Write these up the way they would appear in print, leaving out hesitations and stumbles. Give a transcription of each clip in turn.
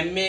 MA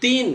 3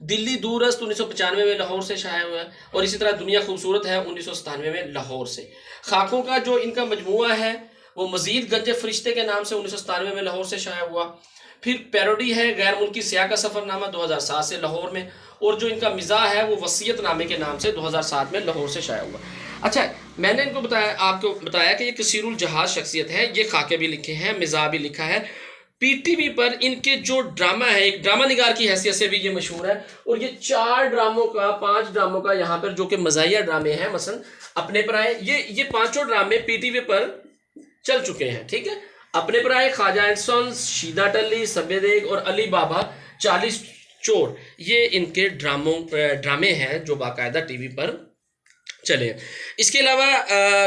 دلی دورست 1995 میں لاہور سے شائع ہوا ہے، اور اسی طرح دنیا خوبصورت ہے 1997 میں لاہور سے۔ خاکوں کا جو ان کا مجموعہ ہے وہ مزید گنج فرشتے کے نام سے 1997 میں لاہور سے شائع ہوا۔ پھر پیروڈی ہے غیر ملکی سیاح کا سفر نامہ 2007 سے لاہور میں، اور جو ان کا مزاح ہے وہ وصیت نامے کے نام سے 2007 میں لاہور سے شائع ہوا۔ اچھا، میں نے آپ کو بتایا کہ یہ کثیر الجہاز شخصیت ہے، یہ خاکے بھی لکھے ہیں، مزاح بھی لکھا ہے۔ پی ٹی وی پر ان کے جو ڈرامہ ہے، ایک ڈرامہ نگار کی حیثیت سے بھی یہ مشہور ہے، اور یہ 5 ڈراموں کا یہاں پر جو کہ مزاحیہ ڈرامے ہیں، مثلا اپنے پر آئے، یہ 5 ڈرامے پی ٹی وی پر چل چکے ہیں، ٹھیک ہے۔ اپنے پر آئے، خواجہ اینڈ سنز، شیدہ ٹلی، سبے دیگ اور علی بابا 40 چور، یہ ان کے ڈرامے ہیں جو باقاعدہ ٹی وی پر چلے۔ اس کے علاوہ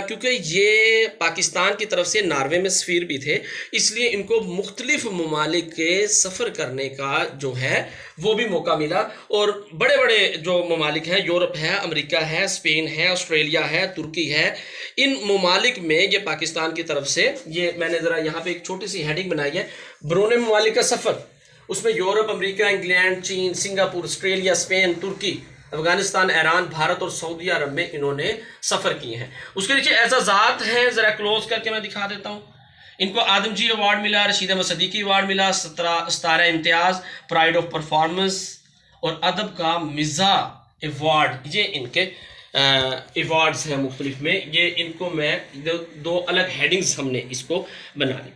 کیونکہ یہ پاکستان کی طرف سے ناروے میں سفیر بھی تھے، اس لیے ان کو مختلف ممالک کے سفر کرنے کا جو ہے وہ بھی موقع ملا، اور بڑے بڑے جو ممالک ہیں، یورپ ہے، امریکہ ہے، اسپین ہے، آسٹریلیا ہے، ترکی ہے، ان ممالک میں یہ پاکستان کی طرف سے، یہ میں نے ذرا یہاں پہ ایک چھوٹی سی ہیڈنگ بنائی ہے، بیرون ممالک کا سفر، اس میں یورپ، امریکہ، انگلینڈ، چین، سنگاپور، آسٹریلیا، اسپین، ترکی، افغانستان، ایران، بھارت اور سعودی عرب میں انہوں نے سفر کیے ہیں۔ اس کے نیچے اعزازات ہیں، ذرا کلوز کر کے میں دکھا دیتا ہوں۔ ان کو آدم جی ایوارڈ ملا، رشید احمد صدیقی ایوارڈ ملا، ستارہ امتیاز، پرائڈ آف پرفارمنس اور ادب کا مزاح ایوارڈ، یہ ان کے ایوارڈز ہیں مختلف میں۔ یہ ان کو میں 2 الگ ہیڈنگز ہم نے اس کو بنا لی۔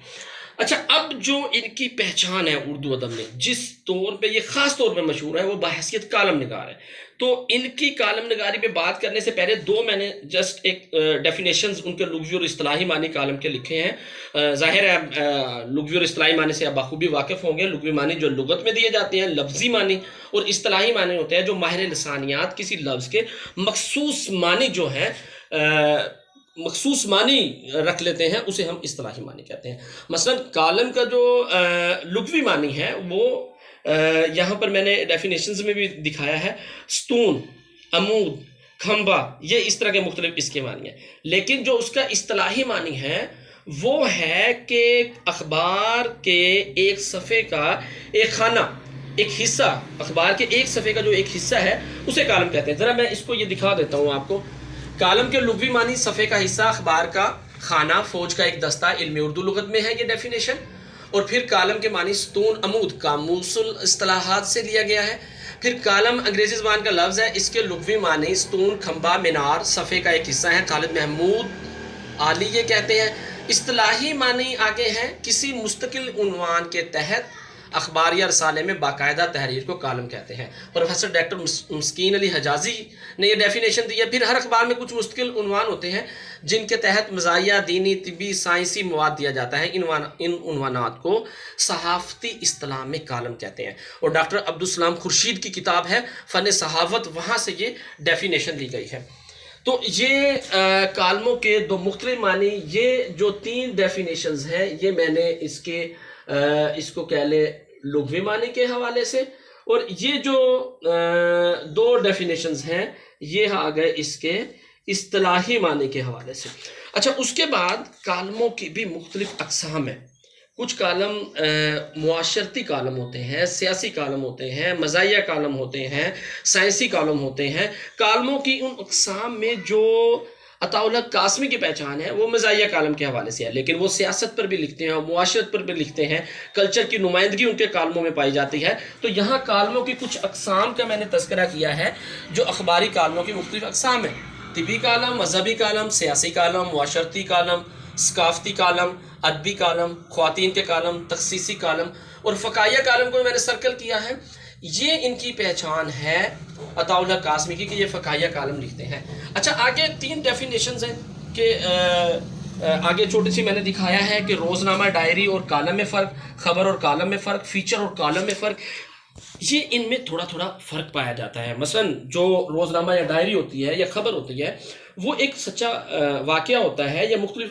اچھا، اب جو ان کی پہچان ہے اردو ادب میں، جس طور پہ یہ خاص طور پہ مشہور ہے، وہ بحیثیت کالم نگار ہے۔ تو ان کی کالم نگاری پہ بات کرنے سے پہلے 2 میں نے جسٹ ایک ڈیفینیشنز ان کے لغوی اور اصطلاحی معنی کالم کے لکھے ہیں۔ ظاہر ہے لغوی اور اصطلاحی معنی سے آپ بخوبی واقف ہوں گے۔ لغوی معنی جو لغت میں دیے جاتے ہیں، لفظی معنی، اور اصطلاحی معنی ہوتے ہیں جو ماہر لسانیات کسی لفظ کے مخصوص معنی جو ہے مخصوص معنی رکھ لیتے ہیں، اسے ہم اصطلاحی معنی کہتے ہیں۔ مثلا کالم کا جو لغوی معنی ہے وہ یہاں پر میں نے ڈیفینیشنز میں بھی دکھایا ہے، ستون، عمود، کھمبا، یہ اس طرح کے مختلف اس کے معنی ہیں۔ لیکن جو اس کا اصطلاحی معنی ہے وہ ہے کہ اخبار کے ایک صفحے کا ایک خانہ، ایک حصہ، اخبار کے ایک صفحے کا جو ایک حصہ ہے اسے کالم کہتے ہیں۔ ذرا میں اس کو یہ دکھا دیتا ہوں آپ کو۔ کالم کے لغوی معنی صفحے کا حصہ، اخبار کا خانہ، فوج کا ایک دستہ، علم اردو لغت میں ہے یہ ڈیفینیشن۔ اور پھر کالم کے معنی ستون، عمود، قاموس الاصطلاحات سے لیا گیا ہے۔ پھر کالم انگریزی زبان کا لفظ ہے، اس کے لغوی معنی ستون، کھمبا، مینار، صفحے کا ایک حصہ ہے۔ خالد محمود عالی یہ کہتے ہیں۔ اصطلاحی معنی آگے ہیں، کسی مستقل عنوان کے تحت اخبار یا رسالے میں باقاعدہ تحریر کو کالم کہتے ہیں۔ پروفیسر ڈاکٹر مسکین علی حجازی نے یہ ڈیفینیشن دی ہے۔ پھر ہر اخبار میں کچھ مستقل عنوان ہوتے ہیں جن کے تحت مزاحیہ، دینی، طبی، سائنسی مواد دیا جاتا ہے۔ ان عنوانات کو صحافتی اصطلاح میں کالم کہتے ہیں۔ اور ڈاکٹر عبدالسلام خورشید کی کتاب ہے فن صحافت، وہاں سے یہ ڈیفینیشن لی گئی ہے۔ تو یہ کالموں کے 2 مختلف معنی، یہ جو 3 ڈیفینیشنز ہیں، یہ میں نے اس کو کہہ لے لغوی معنی کے حوالے سے، اور یہ جو 2 ڈیفینیشنز ہیں یہ آ گئے اس کے اصطلاحی معنی کے حوالے سے۔ اچھا، اس کے بعد کالموں کی بھی مختلف اقسام ہیں۔ کچھ کالم معاشرتی کالم ہوتے ہیں، سیاسی کالم ہوتے ہیں، مزاحیہ کالم ہوتے ہیں، سائنسی کالم ہوتے ہیں۔ کالموں کی ان اقسام میں جو عطاء اللہ قاسمی کی پہچان ہے وہ مزاحیہ کالم کے حوالے سے ہے، لیکن وہ سیاست پر بھی لکھتے ہیں، معاشرت پر بھی لکھتے ہیں، کلچر کی نمائندگی ان کے کالموں میں پائی جاتی ہے۔ تو یہاں کالموں کی کچھ اقسام کا میں نے تذکرہ کیا ہے جو اخباری کالموں کی مختلف اقسام ہیں۔ طبی کالم، مذہبی کالم، سیاسی کالم، معاشرتی کالم، ثقافتی کالم، ادبی کالم، خواتین کے کالم، تخصیصی کالم، اور فقاہیہ کالم کو میں نے سرکل کیا ہے۔ یہ ان کی پہچان ہے عطاء اللہ قاسمی کی کہ یہ فقاہیہ کالم لکھتے ہیں۔ اچھا، آگے 3 ڈیفینیشنز ہیں کہ آگے چھوٹی سی میں نے دکھایا ہے کہ روزنامہ، ڈائری اور کالم میں فرق، خبر اور کالم میں فرق، فیچر اور کالم میں فرق، یہ ان میں تھوڑا تھوڑا فرق پایا جاتا ہے۔ مثلا جو روزنامہ یا ڈائری ہوتی ہے یا خبر ہوتی ہے وہ ایک سچا واقعہ ہوتا ہے، یا مختلف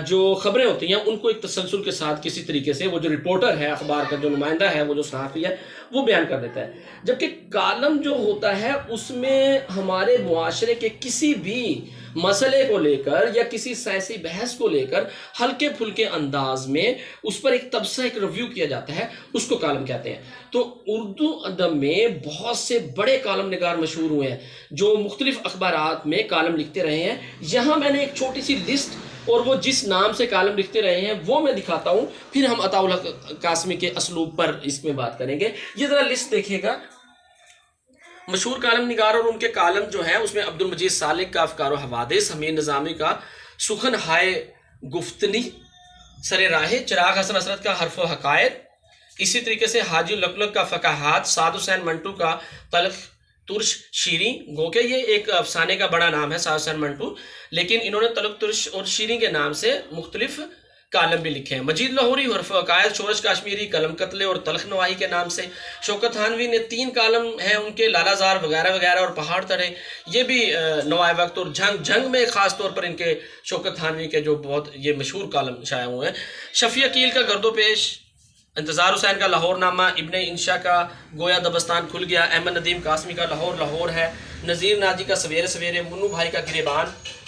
جو خبریں ہوتی ہیں ان کو ایک تسلسل کے ساتھ کسی طریقے سے وہ جو رپورٹر ہے، اخبار کا جو نمائندہ ہے، وہ جو صحافی ہے، وہ بیان کر دیتا ہے. جبکہ کالم جو ہوتا ہے اس میں ہمارے معاشرے کے کسی بھی مسئلے کو لے کر یا کسی سیاسی بحث کو لے کر ہلکے پھلکے انداز میں اس پر ایک تبصرہ، ایک ریویو کیا جاتا ہے، اس کو کالم کہتے ہیں. تو اردو ادب میں بہت سے بڑے کالم نگار مشہور ہوئے ہیں جو مختلف اخبارات میں کالم لکھتے رہے ہیں. یہاں میں نے ایک چھوٹی سی لسٹ اور وہ جس نام سے کالم لکھتے رہے ہیں وہ میں دکھاتا ہوں، پھر ہم عطاء الحق قاسمی کے اسلوب پر اس میں بات کریں گے. یہ ذرا لسٹ دیکھیے گا. مشہور کالم نگار اور ان کے کالم جو ہیں اس میں عبد المجید سالک کا افکار و حوادث، حمید نظامی کا سخن ہائے گفتنی سر راہ، چراغ حسن حسرت کا حرف و حقائق، اسی طریقے سے حاجی لکلک کا فقاہات، سعد حسین منٹو کا تلخ ترش شیریں. گو کہ یہ ایک افسانے کا بڑا نام ہے سعد حسین منٹو، لیکن انہوں نے تلخ ترش اور شیریں کے نام سے مختلف کالم بھی لکھے ہیں. مجید لاہوری حرف و عقائد، شورش کاشمیری قلم قتلے اور تلخ نوائی کے نام سے. شوکت تھانوی نے 3 کالم ہیں ان کے، لالا زار وغیرہ وغیرہ اور پہاڑ ترے، یہ بھی نوائے وقت اور جنگ میں خاص طور پر ان کے شوکت تھانوی کے جو بہت یہ مشہور کالم شائع ہوئے ہیں. شفیع عقیل کا گرد و پیش، انتظار حسین کا لاہور نامہ، ابن انشا کا گویا دبستان کھل گیا، احمد ندیم قاسمی کا لاہور لاہور ہے، نذیر ناجی کا سویرے سویرے، منو بھائی کا گریبان،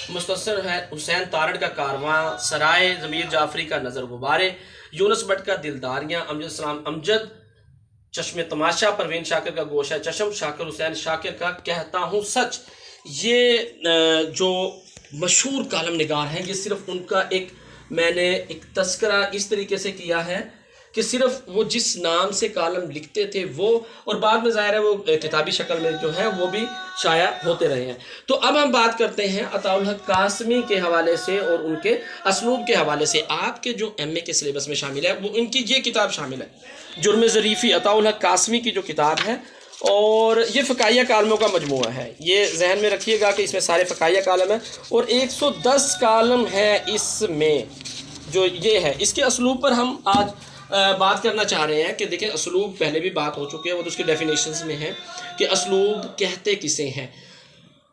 مستنصر حسین تارڑ کا کارواں، سرائے ضمیر جعفری کا نظر غبارے، یونس بٹ کا دلداریاں، امجد چشم تماشا، پروین شاکر کا گوشہ چشم، شاکر حسین شاکر کا کہتا ہوں سچ. یہ جو مشہور کالم نگار ہیں، یہ صرف ان کا ایک میں نے ایک تذکرہ اس طریقے سے کیا ہے کہ صرف وہ جس نام سے کالم لکھتے تھے وہ، اور بعد میں ظاہر ہے وہ کتابی شکل میں جو ہے وہ بھی شائع ہوتے رہے ہیں. تو اب ہم بات کرتے ہیں عطاء الحق قاسمی کے حوالے سے اور ان کے اسلوب کے حوالے سے. آپ کے جو ایم اے کے سلیبس میں شامل ہے وہ ان کی یہ کتاب شامل ہے، جرم ظریفی، عطاء الحق قاسمی کی جو کتاب ہے، اور یہ فقاہیہ کالموں کا مجموعہ ہے. یہ ذہن میں رکھیے گا کہ اس میں سارے فقاہیہ کالم ہیں اور 110 کالم ہے اس میں جو یہ ہے. اس کے اسلوب پر ہم آج بات کرنا چاہ رہے ہیں کہ دیکھیں اسلوب پہلے بھی بات ہو چکی ہے، وہ تو اس کے ڈیفینیشنز میں ہے کہ اسلوب کہتے کسے ہیں.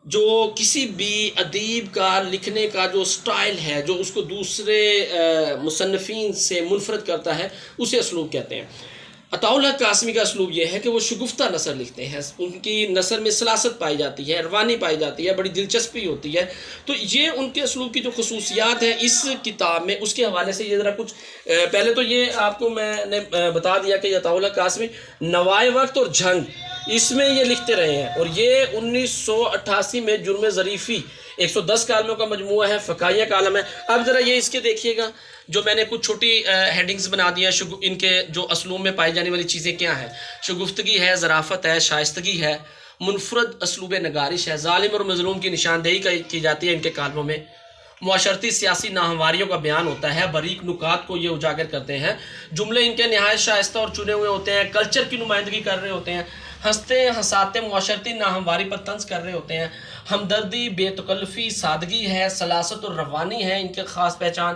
جو کسی بھی ادیب کا لکھنے کا جو سٹائل ہے، جو اس کو دوسرے مصنفین سے منفرد کرتا ہے، اسے اسلوب کہتے ہیں. عطاء الحق قاسمی کا اسلوب یہ ہے کہ وہ شگفتہ نثر لکھتے ہیں. ان کی نثر میں سلاست پائی جاتی ہے، روانی پائی جاتی ہے، بڑی دلچسپی ہوتی ہے. تو یہ ان کے اسلوب کی جو خصوصیات ہیں اس کتاب میں، اس کے حوالے سے یہ ذرا کچھ پہلے تو یہ آپ کو میں نے بتا دیا کہ عطاء الحق قاسمی نوائے وقت اور جنگ اس میں یہ لکھتے رہے ہیں، اور یہ 1988 میں جرم ظریفی 110 کالموں کا مجموعہ ہے، فقاہیہ کالم ہے. اب ذرا یہ اس کے دیکھیے گا، جو میں نے کچھ چھوٹی ہیڈنگز بنا دی ہیں. ان کے جو اسلوب میں پائی جانے والی چیزیں کیا ہیں؟ شگفتگی ہے، ظرافت ہے، شائستگی ہے، منفرد اسلوب نگارش ہے، ظالم اور مظلوم کی نشاندہی کی جاتی ہے ان کے کالموں میں، معاشرتی سیاسی ناہمواریوں کا بیان ہوتا ہے، باریک نکات کو یہ اجاگر کرتے ہیں، جملے ان کے نہایت شائستہ اور چنے ہوئے ہوتے ہیں، کلچر کی نمائندگی کر رہے ہوتے ہیں، ہنستے ہنساتے معاشرتی ناہمواری پر طنز کر رہے ہوتے ہیں، ہمدردی، بے تکلفی، سادگی ہے، سلاست اور روانی ہے ان کے خاص پہچان.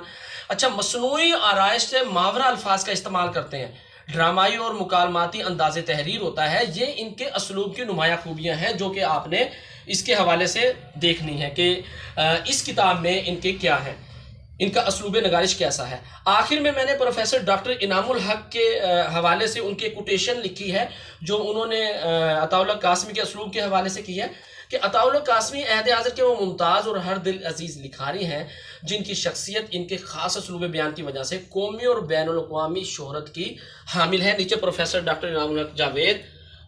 اچھا، مصنوعی آرائش سے محاورہ الفاظ کا استعمال کرتے ہیں، ڈرامائی اور مکالماتی انداز تحریر ہوتا ہے. یہ ان کے اسلوب کی نمایاں خوبیاں ہیں جو کہ آپ نے اس کے حوالے سے دیکھنی ہے کہ اس کتاب میں ان کے کیا ہیں، ان کا اسلوب نگارش کیسا ہے. آخر میں نے پروفیسر ڈاکٹر انعام الحق کے حوالے سے ان کی کوٹیشن لکھی ہے جو انہوں نے عطاء الحق قاسمی کے اسلوب کے حوالے سے کی ہے کہ عطاء الحق قاسمی عہد حاضر کے وہ ممتاز اور ہر دل عزیز لکھاری ہیں جن کی شخصیت ان کے خاص اسلوب بیان کی وجہ سے قومی اور بین الاقوامی شہرت کی حامل ہے. نیچے پروفیسر ڈاکٹر انعام الحق جاوید،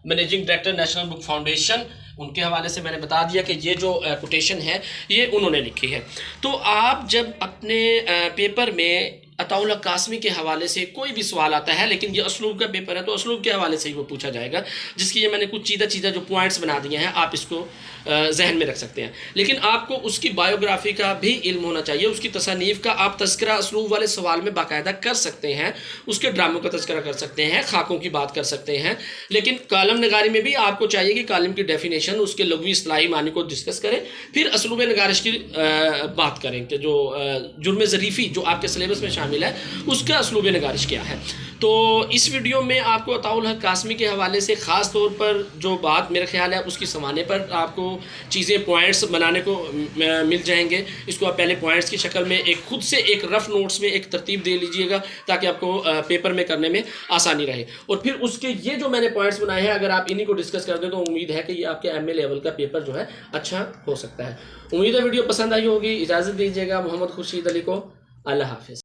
مینیجنگ ڈائریکٹر نیشنل بک فاؤنڈیشن، ان کے حوالے سے میں نے بتا دیا کہ یہ جو کوٹیشن ہے یہ انہوں نے لکھی ہے. تو آپ جب اپنے پیپر میں عطاء الحق قاسمی کے حوالے سے کوئی بھی سوال آتا ہے، لیکن یہ اسلوب کا پیپر ہے تو اسلوب کے حوالے سے ہی وہ پوچھا جائے گا، جس کی یہ میں نے کچھ چیزیں جو پوائنٹس بنا دیے ہیں آپ اس کو ذہن میں رکھ سکتے ہیں. لیکن آپ کو اس کی بایوگرافی کا بھی علم ہونا چاہیے، اس کی تصانیف کا آپ تذکرہ اسلوب والے سوال میں باقاعدہ کر سکتے ہیں، اس کے ڈراموں کا تذکرہ کر سکتے ہیں، خاکوں کی بات کر سکتے ہیں. لیکن کالم نگاری میں بھی آپ کو چاہیے کہ کالم کی ڈیفینیشن، اس کے لغوی اصطلاحی معنی کو ڈسکس کریں، پھر اسلوب نگارش کی بات کریں کہ جو جرم ظریفی جو آپ کے سلیبس میں شامل شامل ہے اس کا اسلوب نگارش کیا ہے. تو اس ویڈیو میں آپ کو عطاء الحق قاسمی کے حوالے سے خاص طور پر جو بات میرا خیال ہے اس کی سنوانے پر آپ کو چیزیں پوائنٹس بنانے کو مل جائیں گے. اس کو آپ پہلے پوائنٹس کی شکل میں ایک خود سے ایک رف نوٹس میں ایک ترتیب دے لیجئے گا تاکہ آپ کو پیپر میں کرنے میں آسانی رہے. اور پھر اس کے یہ جو میں نے پوائنٹس بنائے ہیں اگر آپ انہی کو ڈسکس کر دیں تو امید ہے کہ یہ آپ کے ایم اے لیول کا پیپر جو ہے اچھا ہو سکتا ہے. امید ہے ویڈیو پسند آئی ہوگی. اجازت دیجیے گا محمد خورشید علی کو. اللہ حافظ.